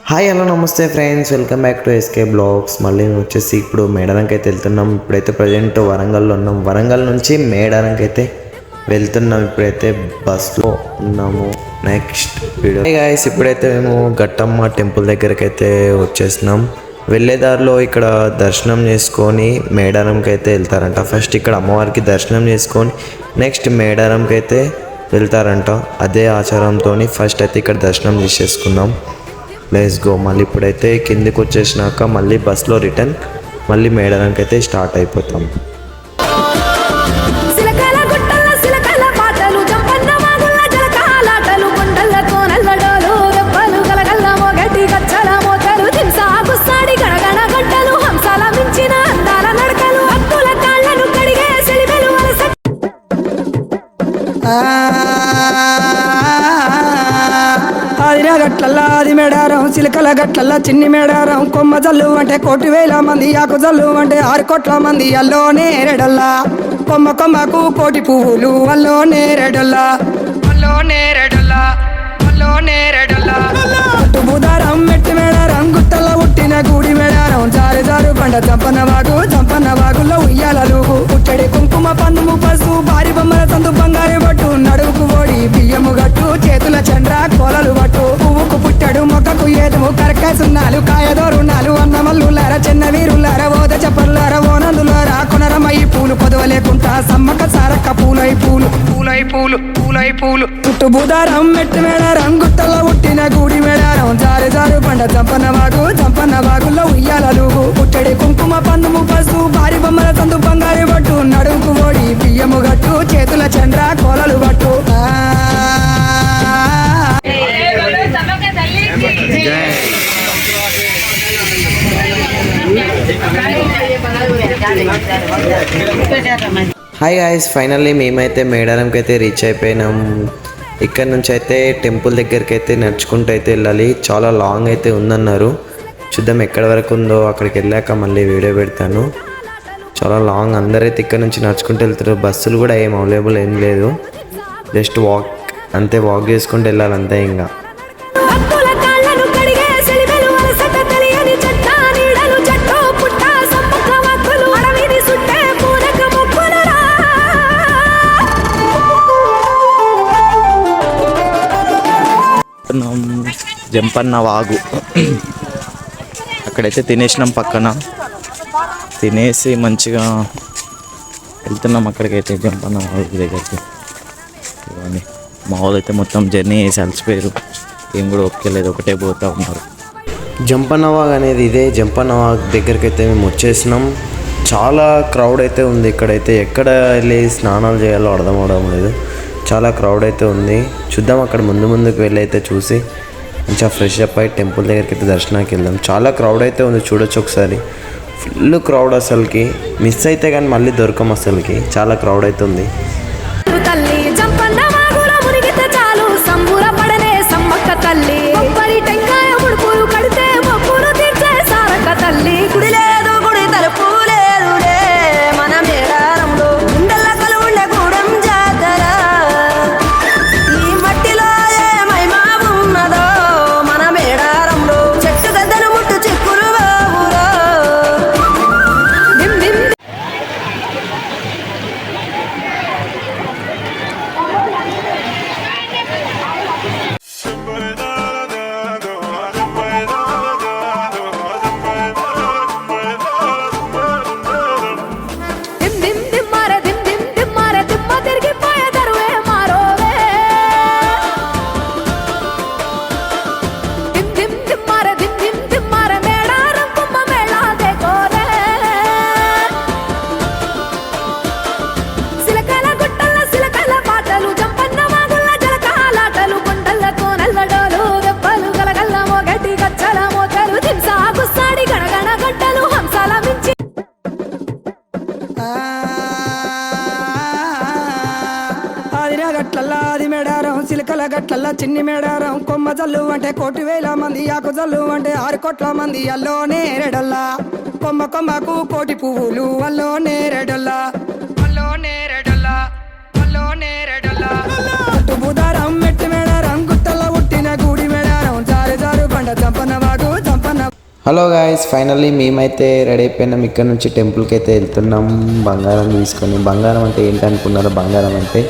Hi hello నమస్తే friends, welcome back to SK blogs. మళ్ళీ వచ్చేసి ఇప్పుడు మేడారంకి అయితే వెళ్తున్నాం. ఇప్పుడైతే ప్రజెంట్ వరంగల్లో ఉన్నాం. వరంగల్ నుంచి మేడారంకి అయితే వెళ్తున్నాం. ఇప్పుడైతే బస్లో ఉన్నాము. నెక్స్ట్ వీడియో గైస్, ఇప్పుడైతే మేము గట్టమ్మ టెంపుల్ దగ్గరికి అయితే వచ్చేసినాం. వెళ్ళేదారిలో ఇక్కడ దర్శనం చేసుకొని మేడారంకి అయితే వెళ్తారంట. ఫస్ట్ ఇక్కడ అమ్మవారికి దర్శనం చేసుకొని నెక్స్ట్ మేడారంకి అయితే వెళ్తారంట. అదే ఆచారంతో ఫస్ట్ అయితే ఇక్కడ దర్శనం చేసేసుకుందాం. Let's go. మళ్ళీ ఇప్పుడైతే కిందికి వచ్చేసినాక మళ్ళీ బస్లో రిటర్న్ మళ్ళీ మేడారంకి అయితే స్టార్ట్ అయిపోతాం. గట్లల్లా అది మేడారం, చిలకల గట్లల్లా చిన్ని మేడారం. కొమ్మ జల్లు అంటే 1,000,000 మంది, ఆకు జల్లు అంటే 6 కోట్ల మంది. అల్లో నేరేడల్లా కొమ్మ కొమ్మకు 1,000,000 పువ్వులు. అల్లో నేరేడల్లా అల్లో నేరేడల్లా అల్లో నేరేడల్లా. అటు బుధారం మెట్టి మేడారం, గుట్టల్లో పుట్టిన గూడి మేడారం. జారు జారు బండ చంపన్న వాగుల్లో ఉయ్యాలలు. పుట్టడి కుంకుమ పన్నుము పసుపు, భారీ బొమ్మల సందు బంగారు బట్టు. నడువుకు ఓడి బియ్యము గట్టు, చేతుల చంద్ర కోలలు పట్టు. పువ్వుకు పుట్టడు మొక్కకు ఏదుము, కరకాసున్నాలు కాయదోరున్నాలు. అన్నమల్లులార చిన్న వీరులార, ఓద చెప్పల్లార ఓనందులార. కొనరమయ్యి పూలు కొదవలేకుంటా సమ్మక సారక్క పూలై పూలు పూలై పూలు పూలై పూలు. చుట్టు బుధారం మెట్టి మేడారం, గుట్టల్లో పుట్టిన గూడి మేడారం. జారు జారు బండ చంపన్న వాగుల్లో ఉయ్యాలలు. పుట్టడి కుంకుమ పన్నుము పసుపు, భారీ బొమ్మల సందు బంగారు పట్టు. నడుముకు ఓడి బియ్యము గట్టు, చేతుల చంద్ర కోలలు పట్టు. హాయ్ గాయ్స్, ఫైనల్లీ మేమైతే మేడారంకి అయితే రీచ్ అయిపోయినాం. ఇక్కడ నుంచి అయితే టెంపుల్ దగ్గరికి అయితే నడుచుకుంటూ అయితే వెళ్ళాలి. చాలా లాంగ్ అయితే ఉందన్నారు. చూద్దాం ఎక్కడి వరకు ఉందో. అక్కడికి వెళ్ళాక మళ్ళీ వీడియో పెడతాను. చాలా లాంగ్, అందరైతే ఇక్కడ నుంచి నడుచుకుంటూ వెళ్తారు. బస్సులు కూడా ఏం అవైలబుల్ ఏం లేదు. జస్ట్ వాక్ అంతే, వాక్ చేసుకుంటూ వెళ్ళాలి అంతే. ఇంకా జంపన్న వాగు అక్కడైతే తినేసినాం. పక్కన తినేసి మంచిగా వెళ్తున్నాం అక్కడికైతే, జంపన్న వాగు దగ్గరికి. ఇవన్నీ మా వాళ్ళు అయితే మొత్తం జర్నీ వేసి అలసిపోయారు. ఏం కూడా ఒక్కలేదు, ఒకటే పోతూ ఉన్నారు. జంపన్న వాగ్ అనేది ఇదే. జంపన్న వాగ్ దగ్గరికి అయితే మేము వచ్చేసినాం. చాలా క్రౌడ్ అయితే ఉంది ఇక్కడైతే. ఎక్కడ వెళ్ళి స్నానాలు చేయాలో అర్థం అవడం లేదు. చాలా క్రౌడ్ అయితే ఉంది. చూద్దాం అక్కడ ముందుకు వెళ్ళి అయితే చూసి మంచిగా ఫ్రెష్ అప్ అయ్యి టెంపుల్ దగ్గరికి అయితే దర్శనానికి వెళ్దాం. చాలా క్రౌడ్ అయితే ఉంది, చూడొచ్చు ఒకసారి. ఫుల్ క్రౌడ్, అసలుకి మిస్ అయితే కానీ మళ్ళీ దొరకం. అసలుకి చాలా క్రౌడ్ అయితే ఉంది. గట్లల్లా అది మేడారం, చిలకల గట్లల్లా చిన్ని మేడారం. కొమ్మ జల్లు అంటే 1,000,000 మంది, ఆకు జల్లు అంటే 6 కోట్ల మంది. అల్లో నేరేడల్లా కొమ్మ కొమ్మకు 1,000,000 పువ్వులు. అల్లో నేరేడల్లా అల్లో నేరేడల్లా అల్లో నేరేడల్లా. అటు బుధారం మెట్టి మేడారం, గుట్టల్లో పుట్టిన గూడి మేడారం. జారు హలో గాయస్, ఫైనల్లీ మేమైతే రెడీ అయిపోయినాం. ఇక్కడ నుంచి టెంపుల్కి అయితే వెళ్తున్నాం బంగారం తీసుకొని. బంగారం అంటే ఏంటి అనుకున్నారో, బంగారం అంటే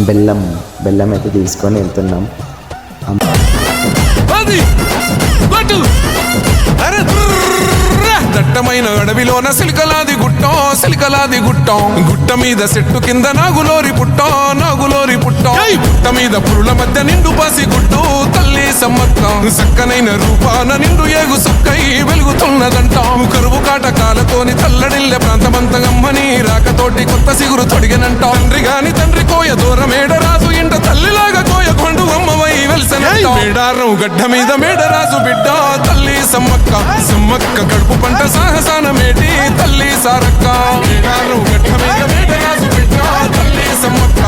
బెల్లం అయితే తీసుకొని వెళ్తున్నాం. దట్టమైన అడవిలోన సిలికలాది గుట్టం గుట్ట మీద చెట్టు కింద నాగులోరి పుట్టం పుట్ట మీద పురుల మధ్య నిండు పాసి గుట్టు తల్లి సమ్మక్క సక్కనైన రూపాన నిండు ఏగు సుక్కై వెలుగుతున్నదంట. కరువు కాటకాలతోని తల్లడిల్లె ప్రాంతమంతగమ్మని రాకతోటి కొత్త సిగురు తొడిగినంట. తండ్రి కోయ దూరమేడ రాజు ఇంట తల్లిలాగా కోయ కొండు అమ్మవై వెలిసనంట. మేడారం గడ్డ మీద మేడరాజు బిడ్డ తల్లి సమ్మక్క కడుపు పంట సాహసాన మేటి తల్లి సారక్క. మేడారం గడ్డ మీద మేడరాజు బిడ్డ తల్లి సమ్మక్క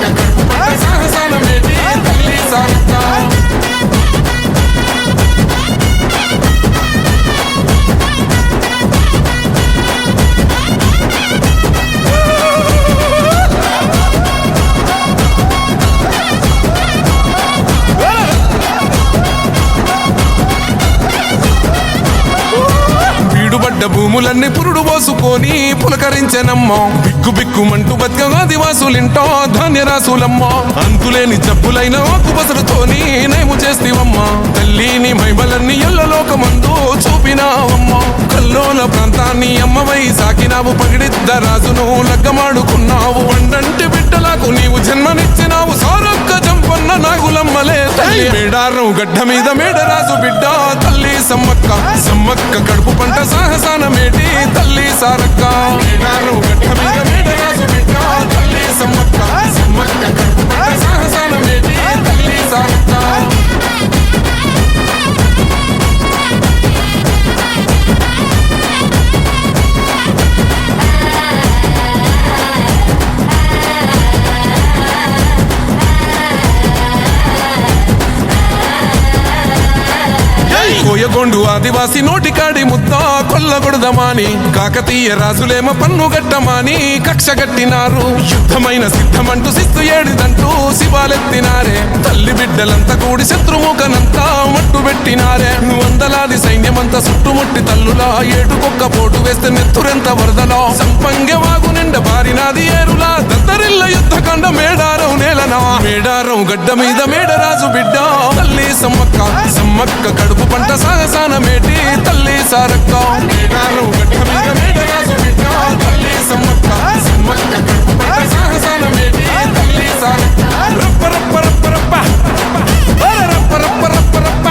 కడుపు పంట సాహసాన మేటి తల్లి సారక్క. భూములన్నీ పురుడు పోసుకొని పులకరించెనమ్మ. బిక్కుమంటూ బతుక ఆదివాసులింటో ధాన్యరాసులమ్మ. అంతులేని జబ్బులైన ఆకుబసరుతోని నయము చేస్తేవమ్మ. తల్లిని మైమలన్నీ ఎల్లలోకమందు చూపినావమ్మ. కల్లోల ప్రాంతాన్ని అమ్మవై సాకినావు. పగిడిద్ద రాజును లగ్గమాడుకున్నావు. వండంటి బిడ్డలకు నీవు జన్మనిచ్చినావు. సారక్క జంపన్న నాగులమ్మలే తల్లి. మేడారం గడ్డ మీద మేడరాజు బిడ్డ తల్లి సమ్మక్క కడుపు పంట సాహసాన మేటి తల్లి సారక్క. మేడారం గడ్డ మీద మేడరాజు బిడ్డ తల్లి సమ్మక్క కడుపు పంట సాహసాన మేటి తల్లి సారక్క. కోయగొండు ఆదివాసి నోటికాడి ముద్ద కొల్లగొడదమాని. కాకతీయ రాజులేమ పన్ను గట్టమాని కక్ష గట్టినారు. యుద్ధమైన సిద్ధమంటూ శిస్తు ఏడిదంటూ శివాలెత్తినారే. తల్లి బిడ్డలంతా కూడి శత్రుముఖనంతా మట్టు పెట్టినారే. వందలాది సైన్యమంతా చుట్టుముట్టి తల్లులా ఏటుకొక్క పోటు వేస్తే నెత్తురెంత వరదలో. సంపంగె వాగు నిండ బారినాది ఏరులా దద్దరిల్ల యుద్ధకండ మేడారం నేలనా. మేడారం గడ్డ మీద మేడరాజు బిడ్డ తల్లి సమ్మక్క కడుపు పంట సాహసాన మేటి తల్లి సారక్క. మేడారం గడ్డ మీద మేడరాజు బిడ్డ తల్లి సమ్మక్క కడుపు పంట సాహసాన మేటి తల్లి సారక్క. రప్ప రప్ప రప్ప రప్ప రప్ప రప్ప రప్ప రప్ప.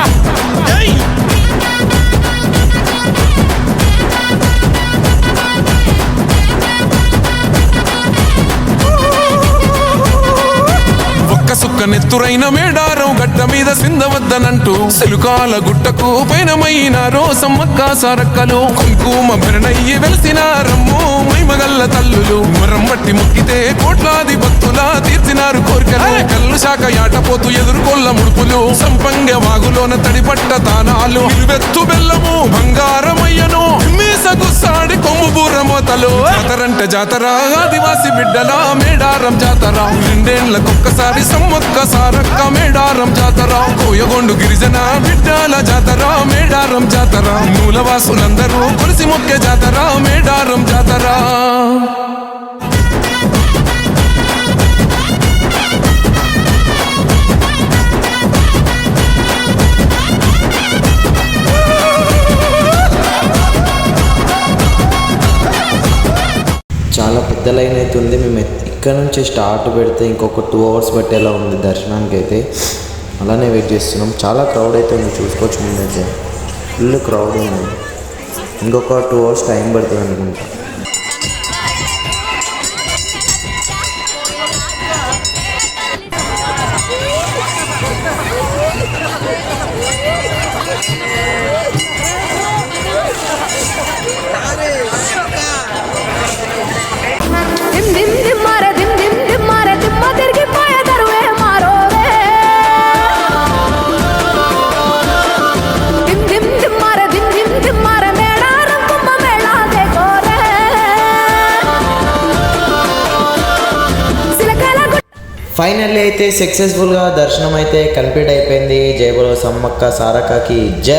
సుక్క నెత్తురైన మేడారం గడ్డ మీద సిందవద్దనంటూ సిలుకాల గుట్టకు పైనమైనారో సమ్మక్క సారక్కలు. కుంకుమ భరణయ్యి వెలిసినారమ్ము మైమగల్ల తల్లులు. మరం బట్టి మొక్కితే కోట్లాది భక్తులా తీర్చినారు కోరికలు. కల్లు శాఖ యాటపోతూ ఎదుర్కొల్ల ముడుపులు. సంపంగ వాగులోన తడిపట్ట తానాలు. నిలువెత్తు బెల్లము బంగారమయ్యను మీసగుసాడి కొమ్ము బూరమోతలు. జాతరంటే జాతర ఆదివాసి బిడ్డల మేడారం జాతర. రెండేళ్లకొక్కసారి సమ్మక్క సారక్క మేడారం జాతర. కోయగొండు గిరిజన బిడ్డల జాతర మేడారం జాతర. మూలవాసులందరూ కొలిసి మొక్కే జాతర మేడారం జాతర. చాలా పెద్ద లైన్ అయితే ఉంది. మేము ఇక్కడ నుంచి స్టార్ట్ పెడితే ఇంకొక 2 hours పట్టేలా ఉంది దర్శనానికి అయితే. అలానే వెయిట్ చేస్తున్నాం. చాలా క్రౌడ్ అయితే ఉంది, చూసుకోవచ్చు. ముందైతే ఫుల్ క్రౌడ్ ఉంది. ఇంకొక 2 hours టైం పడుతుంది అనుకుంటా. ఫైనల్లీ అయితే సక్సెస్ఫుల్గా దర్శనం అయితే కంప్లీట్ అయిపోయింది. జై బోలో సమ్మక్క సారక్కకి జై.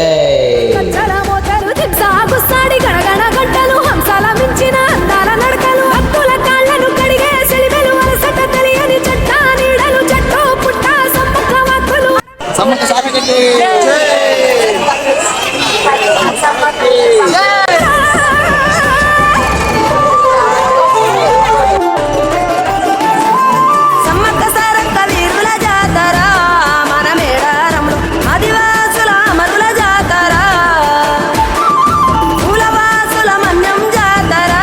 సాడి గణగణ గంటలు హంసాల మించిన అందాల నడకలు భక్తుల కాళ్ళను కడిగే సెలివెలు అలసట తెలియని చెట్ట నీడలు చెట్టు పుట్ట సమ్మక్క వాక్కులు సమ్మక్క సారక్క వీరుల జాతర మన మేడారంలో ఆదివాసుల అమరుల జాతర మూలవాసుల మన్యం జాతర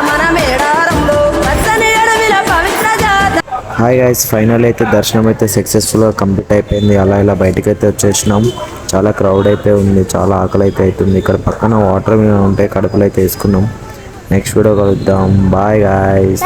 మన మేడారంలో పచ్చని అడవిల పవిత్ర జాతర. హాయ్ గైస్, ఫైనల్ అయితే దర్శనం అయితే సక్సెస్ఫుల్గా కంప్లీట్ అయిపోయింది. అలా ఇలా బయటకు అయితే వచ్చేసినాం. చాలా క్రౌడ్ అయితే ఉంది, చాలా ఆకలి అయితే అవుతుంది. ఇక్కడ పక్కన వాటర్ ఉంటే కడుపులో అయితే వేసుకున్నాం. నెక్స్ట్ వీడియో కలుద్దాం. Bye guys.